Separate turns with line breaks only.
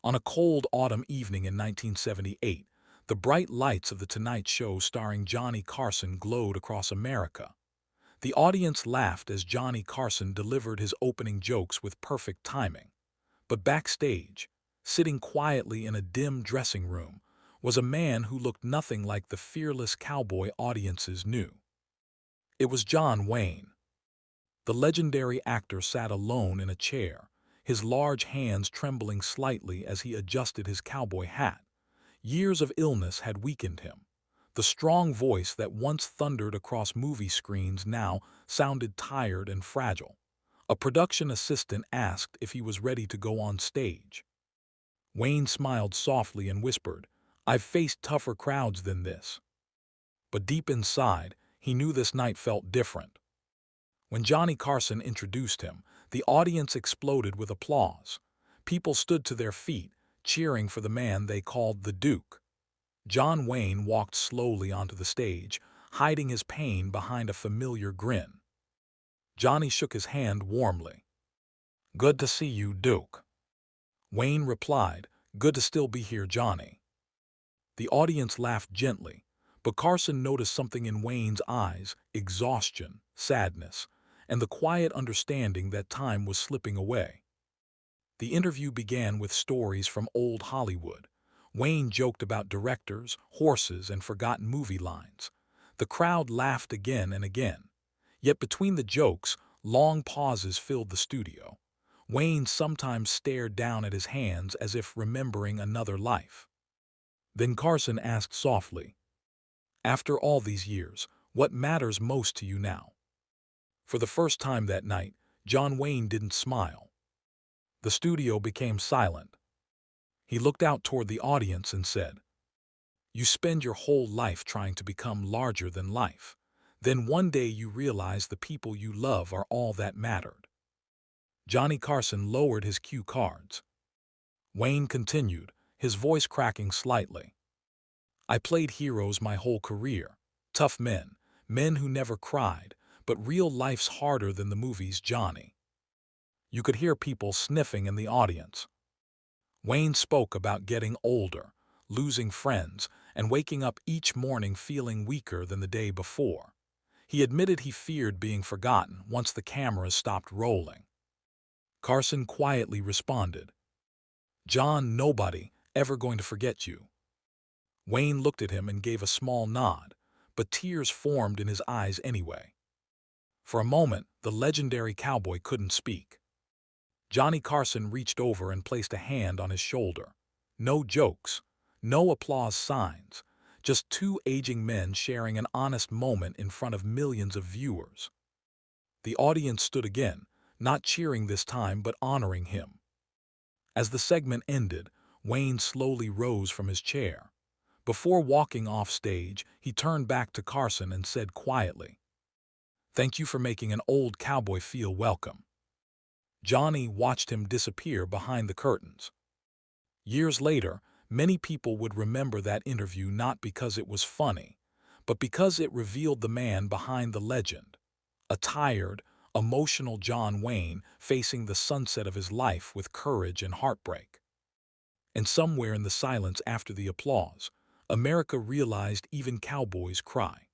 On a cold autumn evening in 1978, the bright lights of The Tonight Show starring Johnny Carson glowed across America. The audience laughed as Johnny Carson delivered his opening jokes with perfect timing. But backstage, sitting quietly in a dim dressing room, was a man who looked nothing like the fearless cowboy audiences knew. It was John Wayne. The legendary actor sat alone in a chair, his large hands trembling slightly as he adjusted his cowboy hat. Years of illness had weakened him. The strong voice that once thundered across movie screens now sounded tired and fragile. A production assistant asked if he was ready to go on stage. Wayne smiled softly and whispered, "I've faced tougher crowds than this." But deep inside, he knew this night felt different. When Johnny Carson introduced him, the audience exploded with applause. People stood to their feet, cheering for the man they called the Duke. John Wayne walked slowly onto the stage, hiding his pain behind a familiar grin. Johnny shook his hand warmly. "Good to see you, Duke." Wayne replied, "Good to still be here, Johnny." The audience laughed gently, but Carson noticed something in Wayne's eyes: exhaustion, sadness, and the quiet understanding that time was slipping away. The interview began with stories from old Hollywood. Wayne joked about directors, horses, and forgotten movie lines. The crowd laughed again and again. Yet between the jokes, long pauses filled the studio. Wayne sometimes stared down at his hands as if remembering another life. Then Carson asked softly, "After all these years, what matters most to you now?" For the first time that night, John Wayne didn't smile. The studio became silent. He looked out toward the audience and said, "You spend your whole life trying to become larger than life. Then one day you realize the people you love are all that mattered." Johnny Carson lowered his cue cards. Wayne continued, his voice cracking slightly. "I played heroes my whole career. Tough men, men who never cried, but real life's harder than the movies, Johnny." You could hear people sniffing in the audience. Wayne spoke about getting older, losing friends, and waking up each morning feeling weaker than the day before. He admitted he feared being forgotten once the cameras stopped rolling. Carson quietly responded, "John, nobody ever going to forget you." Wayne looked at him and gave a small nod, but tears formed in his eyes anyway. For a moment, the legendary cowboy couldn't speak. Johnny Carson reached over and placed a hand on his shoulder. No jokes, no applause signs, just two aging men sharing an honest moment in front of millions of viewers. The audience stood again, not cheering this time but honoring him. As the segment ended, Wayne slowly rose from his chair. Before walking off stage, he turned back to Carson and said quietly, "Thank you for making an old cowboy feel welcome." Johnny watched him disappear behind the curtains. Years later, many people would remember that interview not because it was funny, but because it revealed the man behind the legend. A tired, emotional John Wayne facing the sunset of his life with courage and heartbreak. And somewhere in the silence after the applause, America realized even cowboys cry.